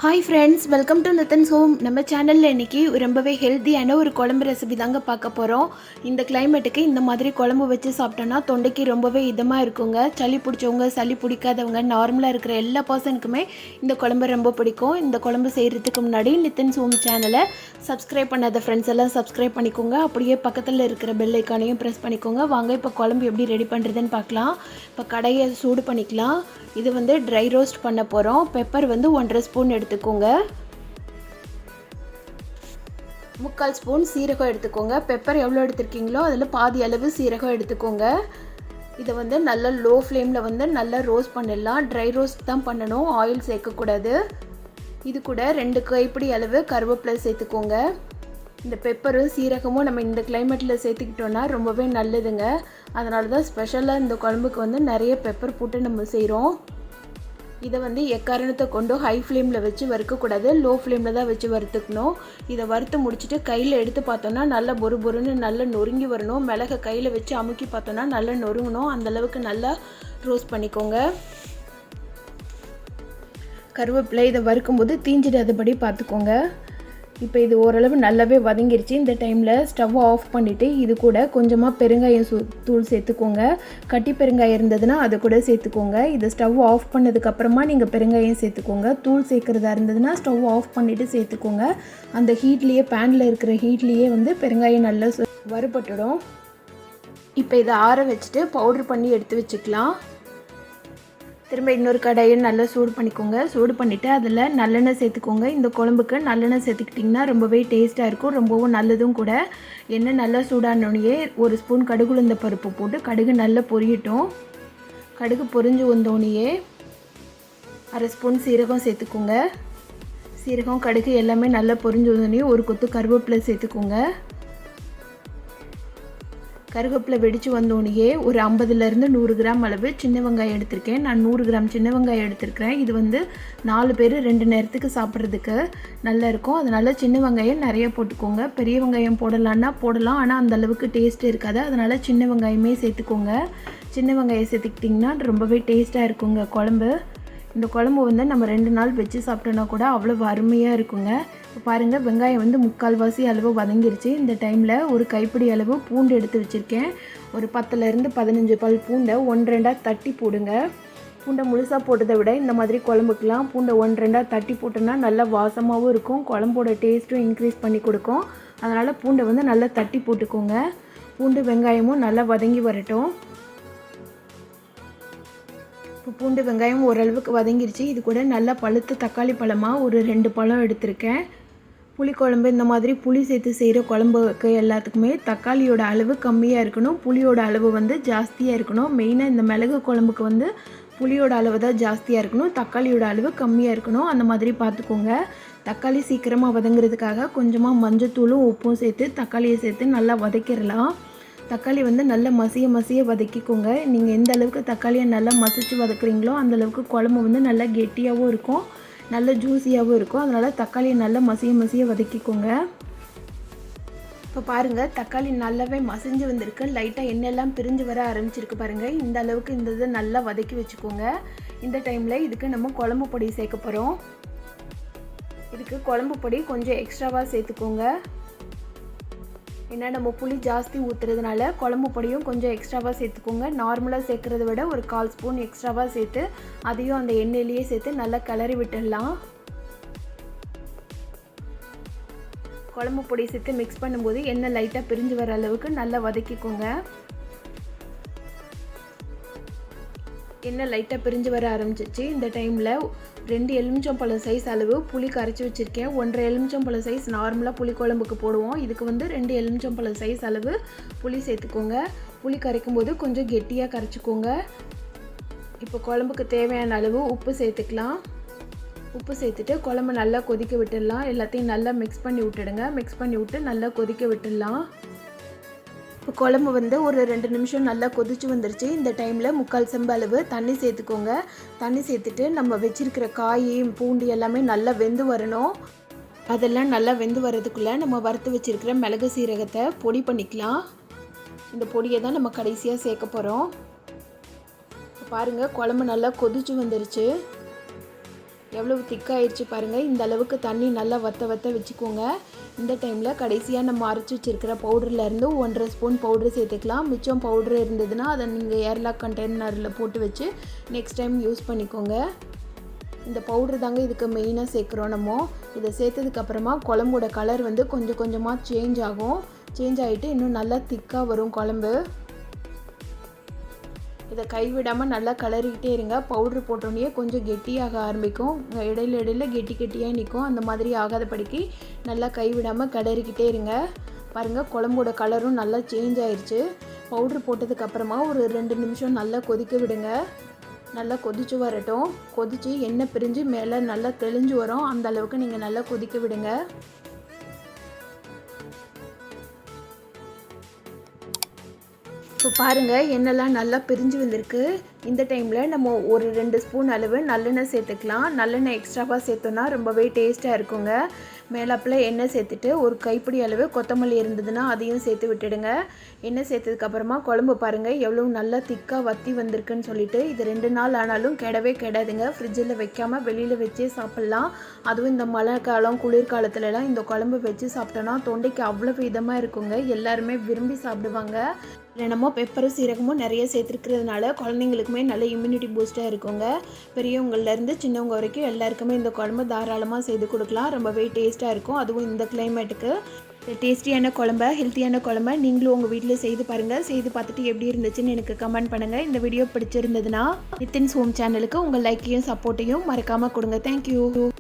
Hi friends, welcome to Nittin's home. நம்ம சேனல்ல இன்னைக்கு ரொம்பவே ஹெல்தியான ஒரு குழம்பு ரெசிபி தாங்க பார்க்க போறோம். இந்த கிளைமேட்டுக்கு இந்த மாதிரி குழம்பு வச்சு சாப்பிட்டோம்னா தொண்டைக்கு ரொம்பவே இதமா இருக்குங்க. சளி பிடிச்சவங்க, சளி பிடிக்காதவங்க, நார்மலா இருக்கிற எல்லா பர்சனுக்குமே இந்த குழம்பு ரொம்ப பிடிக்கும். இந்த குழம்பு செய்யறதுக்கு முன்னாடி நித்தின்ஸ் ஹோம் சேனலை சப்ஸ்கிரைப் பண்ணாத ஃப்ரெண்ட்ஸ் எல்லாம் சப்ஸ்கிரைப் பண்ணிக்கோங்க. அப்படியே பக்கத்தில் இருக்கிற பெல் ஐக்கானையும் ப்ரெஸ் பண்ணிக்கோங்க. வாங்க இப்போ குழம்பு எப்படி ரெடி பண்ணுறதுன்னு பார்க்கலாம். இப்போ கடையை சூடு பண்ணிக்கலாம். இது வந்து ட்ரை ரோஸ்ட் பண்ண போகிறோம். பெப்பர் வந்து 1.5 ஸ்பூன் எடுத்துக்கோங்க. 3/4 ஸ்பூன் சீரகம் எடுத்துக்கோங்க. பெப்பர் எவ்வளோ எடுத்துருக்கீங்களோ அதில் பாதி அளவு சீரகம் எடுத்துக்கோங்க. இதை வந்து நல்லா லோ ஃப்ளேமில் வந்து நல்லா ரோஸ்ட் பண்ணிடலாம். ட்ரை ரோஸ்ட் தான் பண்ணணும், ஆயில் சேர்க்கக்கூடாது. இது கூட 2 கைப்பிடி அளவு கருவேப்பிலை சேர்த்துக்கோங்க. இந்த பெப்பரும் சீரகமும் நம்ம இந்த கிளைமேட்டில் சேர்த்துக்கிட்டோன்னா ரொம்பவே நல்லதுங்க. அதனால தான் ஸ்பெஷலாக இந்த குழம்புக்கு வந்து நிறைய பெப்பர் போட்டு நம்ம செய்கிறோம். இதை வந்து எக்காரணத்தை கொண்டு ஹை ஃப்ளேமில் வச்சு வறுக்கக்கூடாது, லோ ஃப்ளேமில் தான் வச்சு வறுத்துக்கணும். இதை வறுத்து முடிச்சுட்டு கையில் எடுத்து பார்த்தோன்னா நல்லா பொறுன்னு நல்லா நொறுங்கி வரணும். மிளகை கையில் வச்சு அமுக்கி பார்த்தோன்னா நல்லா நொறுங்கணும். அந்தளவுக்கு நல்லா ரோஸ்ட் பண்ணிக்கோங்க. கருவேப்பிலை இதை வறுக்கும்போது தீஞ்சிடாதபடி பார்த்துக்கோங்க. இப்போ இது ஓரளவு நல்லாவே வதங்கிருச்சு. இந்த டைமில் ஸ்டவ் ஆஃப் பண்ணிவிட்டு இது கூட கொஞ்சமாக பெருங்காயம் தூள் சேர்த்துக்கோங்க. கட்டி பெருங்காயம் இருந்ததுன்னா அதை கூட சேர்த்துக்கோங்க. இதை ஸ்டவ் ஆஃப் பண்ணதுக்கப்புறமா நீங்கள் பெருங்காயம் சேர்த்துக்கோங்க. தூள் சேர்க்குறதா இருந்ததுன்னா ஸ்டவ் ஆஃப் பண்ணிவிட்டு சேர்த்துக்கோங்க. அந்த ஹீட்லேயே, பேனில் இருக்கிற ஹீட்லேயே வந்து பெருங்காயம் நல்லா வறுபட்டுடும். இப்போ இதை ஆற வச்சுட்டு பவுட்ரு பண்ணி எடுத்து வச்சுக்கலாம். திரும்ப இன்னொரு கடாயை நல்லா சூடு பண்ணிக்கோங்க. சூடு பண்ணிவிட்டு அதில் நல்லெண்ணெய் சேர்த்துக்கோங்க. இந்த குழம்புக்கு நல்லெண்ணெய் சேர்த்துக்கிட்டிங்கன்னா ரொம்பவே டேஸ்ட்டாக இருக்கும், ரொம்பவும் நல்லதும் கூட. எண்ணெய் நல்லா சூடானோடனே 1 ஸ்பூன் கடுகுளுந்த பருப்பு போட்டு கடுகு நல்லா பொரியட்டும். கடுகு பொரிஞ்சு வந்தோடனே 1/2 ஸ்பூன் சீரகம் சேர்த்துக்கோங்க. சீரகம், கடுகு எல்லாமே நல்லா பொரிஞ்சு வந்தோடனே 1 கொத்து கருவேப்பிலை சேர்த்துக்கோங்க. கருவேப்பிலை வெடித்து வந்தோடனே ஒரு 50லேருந்து 100 கிராம் அளவு சின்ன வெங்காயம் எடுத்திருக்கேன். நான் 100 கிராம் சின்ன வெங்காயம் எடுத்திருக்கிறேன். இது வந்து 4 பேர் 2 நேரத்துக்கு சாப்பிட்றதுக்கு நல்லா இருக்கும். அதனால் சின்ன வெங்காயம் நிறைய போட்டுக்கோங்க. பெரிய வெங்காயம் போடலான்னா போடலாம், ஆனால் அந்தளவுக்கு டேஸ்ட் இருக்காது. அதனால் சின்ன வெங்காயமே சேர்த்துக்கோங்க. சின்ன வெங்காயம் சேர்த்துக்கிட்டிங்கன்னா ரொம்பவே டேஸ்ட்டாக இருக்குங்க குழம்பு. இந்த குழம்பு வந்து நம்ம 2 நாள் வச்சு சாப்பிட்டோன்னா கூட அவ்வளோ அருமையாக இருக்குங்க. இப்போ பாருங்கள், வெங்காயம் வந்து 3/4 அளவு வதங்கிருச்சு. இந்த டைமில் ஒரு கைப்பிடி அளவு பூண்டு எடுத்து வச்சுருக்கேன். ஒரு 10லேருந்து 15 பல் பூண்டை 1-2 தட்டி போடுங்க. பூண்டை முழுசாக போட்டதை விட இந்த மாதிரி குழம்புக்கெலாம் பூண்டை 1-2 தட்டி போட்டோன்னா நல்லா வாசமாகவும் இருக்கும், குழம்போட டேஸ்ட்டும் இன்க்ரீஸ் பண்ணி கொடுக்கும். அதனால் பூண்டை வந்து நல்லா தட்டி போட்டுக்கோங்க. பூண்டு வெங்காயமும் நல்லா வதங்கி வரட்டும். இப்போ பூண்டு வெங்காயம் ஓரளவுக்கு வதங்கிருச்சு. இது கூட நல்லா பழுத்த தக்காளி பழமாக ஒரு 2 பழம் எடுத்திருக்கேன். புளிக்குழம்பு இந்த மாதிரி புளி சேர்த்து செய்கிற குழம்புக்கு எல்லாத்துக்குமே தக்காளியோட அளவு கம்மியாக இருக்கணும், புளியோட அளவு வந்து ஜாஸ்தியாக இருக்கணும். மெயினாக இந்த மிளகு குழம்புக்கு வந்து புளியோட அளவு தான் ஜாஸ்தியாக இருக்கணும், தக்காளியோட அளவு கம்மியாக இருக்கணும். அந்த மாதிரி பார்த்துக்கோங்க. தக்காளி சீக்கிரமாக வதங்குறதுக்காக கொஞ்சமாக மஞ்சத்தூளும் உப்பும் சேர்த்து தக்காளியை சேர்த்து நல்லா வதக்கிடலாம். தக்காளி வந்து நல்லா மசிய வதக்கிக்கோங்க. நீங்கள் எந்த அளவுக்கு தக்காளியை நல்லா மசித்து வதக்குறீங்களோ அந்தளவுக்கு குழம்பு வந்து நல்லா கெட்டியாகவும் இருக்கும், நல்ல ஜூஸியாகவும் இருக்கும். அதனால் தக்காளியை நல்லா மசிய வதக்கிக்கோங்க. இப்போ பாருங்கள், தக்காளி நல்லாவே மசிஞ்சு வந்திருக்கு. லைட்டாக எண்ணெயெல்லாம் பிரிஞ்சு வர ஆரம்பிச்சிருக்கு பாருங்கள். இந்த அளவுக்கு இந்த இதை நல்லா வதக்கி வச்சுக்கோங்க. இந்த டைமில் இதுக்கு நம்ம குழம்பு பொடி சேர்க்க போகிறோம். இதுக்கு குழம்பு பொடி கொஞ்சம் எக்ஸ்ட்ராவாக சேர்த்துக்கோங்க. ஏன்னா நம்ம புளி ஜாஸ்தி ஊற்றுறதுனால குழம்பு பொடியும் கொஞ்சம் எக்ஸ்ட்ராவாக சேர்த்துக்கோங்க. நார்மலாக சேர்க்குறத விட ஒரு 1/4 ஸ்பூன் எக்ஸ்ட்ராவாக சேர்த்து அதையும் அந்த எண்ணெயிலேயே சேர்த்து நல்லா கிளறி விட்டுடலாம். குழம்பு பொடி சேர்த்து மிக்ஸ் பண்ணும்போது எண்ணெய் லைட்டாக பிரிஞ்சு வர அளவுக்கு நல்லா வதக்கிக்கோங்க. எண்ணெய் லைட்டாக பிரிஞ்சு வர ஆரம்பிச்சிச்சு. இந்த டைமில் 2 எலுமிச்சம்பழம் சைஸ் அளவு புளி கரைச்சி வச்சுருக்கேன். 1.5 எலுமிச்சம்பழம் சைஸ் நார்மலாக புளி குழம்புக்கு போடுவோம். இதுக்கு வந்து 2 எலுமிச்சம்பழம் சைஸ் அளவு புளி சேர்த்துக்கோங்க. புளி கரைக்கும் போது கொஞ்சம் கெட்டியாக கரைச்சிக்கோங்க. இப்போ குழம்புக்கு தேவையான அளவு உப்பு சேர்த்துக்கலாம். உப்பு சேர்த்துட்டு குழம்பு நல்லா கொதிக்க விட்டுடலாம். எல்லாத்தையும் நல்லா மிக்ஸ் பண்ணி விட்டுடுங்க. மிக்ஸ் பண்ணி விட்டு நல்லா கொதிக்க விட்டுடலாம். இப்போ குழம்பு வந்து ஒரு 2 நிமிஷம் நல்லா கொதிச்சு வந்துருச்சு. இந்த டைமில் 3/4 செம்பு அளவு தண்ணி சேர்த்துக்கோங்க. தண்ணி சேர்த்துட்டு நம்ம வச்சுருக்கிற காய், பூண்டு எல்லாமே நல்லா வெந்து வரணும். அதெல்லாம் நல்லா வெந்து வர்றதுக்குள்ளே நம்ம வறுத்து வச்சுருக்கிற மிளகு சீரகத்தை பொடி பண்ணிக்கலாம். இந்த பொடியை தான் நம்ம கடைசியாக சேர்க்க போகிறோம். பாருங்கள், குழம்பு நல்லா கொதிச்சு வந்துருச்சு. எவ்வளவு திக்காயிடுச்சு பாருங்கள். இந்த அளவுக்கு தண்ணி நல்லா வற்ற வச்சுக்கோங்க. இந்த டைமில் கடைசியாக நம்ம அரைச்சி வச்சுருக்கிற பவுடர்லேருந்து 1.5 ஸ்பூன் பவுட்ரு சேர்த்துக்கலாம். மிச்சம் பவுட்ரு இருந்ததுன்னா அதை நீங்கள் ஏர்லாக் கண்டெய்னரில் போட்டு வச்சு நெக்ஸ்ட் டைம் யூஸ் பண்ணிக்கோங்க. இந்த பவுட்ரு தாங்க இதுக்கு மெயினாக சேர்க்குறோம். நம்ம இதை சேர்த்ததுக்கப்புறமா குழம்போட கலர் வந்து கொஞ்சம் கொஞ்சமாக சேஞ்ச் ஆகும். சேஞ்ச் ஆகிட்டு இன்னும் நல்லா திக்காக வரும் குழம்பு. இதை கைவிடாமல் நல்லா கிளறிக்கிட்டே இருங்க. பவுட்ரு போட்டோன்னே கொஞ்சம் கெட்டியாக ஆரம்பிக்கும், இடையில கெட்டியாக நிற்கும். அந்த மாதிரி ஆகாதபடிக்கு நல்லா கைவிடாமல் கிளறிக்கிட்டே இருங்க. பாருங்கள், குழம்போட கலரும் நல்லா சேஞ்ச் ஆயிடுச்சு. பவுட்ரு போட்டதுக்கப்புறமா ஒரு 2 நிமிஷம் நல்லா கொதிக்க விடுங்க. நல்லா கொதித்து வரட்டும். கொதித்து எண்ணெய் பிரிஞ்சு மேலே நல்லா தெளிஞ்சு வரும். அந்த அளவுக்கு நீங்கள் நல்லா கொதிக்க விடுங்க. இப்போ பாருங்கள், எண்ணெய்லாம் நல்லா பிரிஞ்சு வந்திருக்கு. இந்த டைமில் நம்ம ஒரு 2 ஸ்பூன் அளவு நல்லெண்ணெய் சேர்த்துக்கலாம். நல்லெண்ணெய் எக்ஸ்ட்ராவாக சேர்த்தோன்னா ரொம்பவே டேஸ்ட்டாக இருக்குங்க. மேலாப்பில் எண்ணெய் சேர்த்துட்டு ஒரு கைப்பிடி அளவு கொத்தமல்லி இருந்ததுன்னா அதையும் சேர்த்து விட்டுடுங்க. எண்ணெய் சேர்த்ததுக்கப்புறமா குழம்பு பாருங்கள் எவ்வளோ நல்லா திக்காக வற்றி வந்திருக்குன்னு சொல்லிட்டு. இது 2 நாள் ஆனாலும் கெடவே கெடாதுங்க. ஃப்ரிட்ஜில் வைக்காமல் வெளியில் வச்சே சாப்பிட்லாம். அதுவும் இந்த மழை காலம் குளிர்காலத்துலலாம் இந்த குழம்பு வச்சு சாப்பிட்டோன்னா தொண்டைக்கு அவ்வளோ இதமாக இருக்குங்க. எல்லாருமே விரும்பி சாப்பிடுவாங்க. நம்ம பெப்பரும் சீரகமும் நிறைய சேர்த்துருக்கிறதுனால குழந்தைங்களுக்குமே நல்ல இம்யூனிட்டி பூஸ்ட்டாக இருக்குங்க. பெரியவங்கள்லேருந்து சின்னவங்க வரைக்கும் எல்லாருக்குமே இந்த குழம்பு தாராளமாக செய்து கொடுக்கலாம். ரொம்பவே டேஸ்ட்டாக இருக்கும். அதுவும் இந்த கிளைமேட்டுக்கு டேஸ்டியான குழம்பு, ஹெல்த்தியான குழம்பு நீங்களும் உங்கள் வீட்டில் செய்து பாருங்கள். செய்து பார்த்துட்டு எப்படி இருந்துச்சுன்னு எனக்கு கமெண்ட் பண்ணுங்கள். இந்த வீடியோ பிடிச்சிருந்ததுன்னா நித்தின்ஸ் ஹோம் சேனலுக்கு உங்கள் லைக்கையும் சப்போர்ட்டையும் மறக்காமல் கொடுங்க. தேங்க்யூ.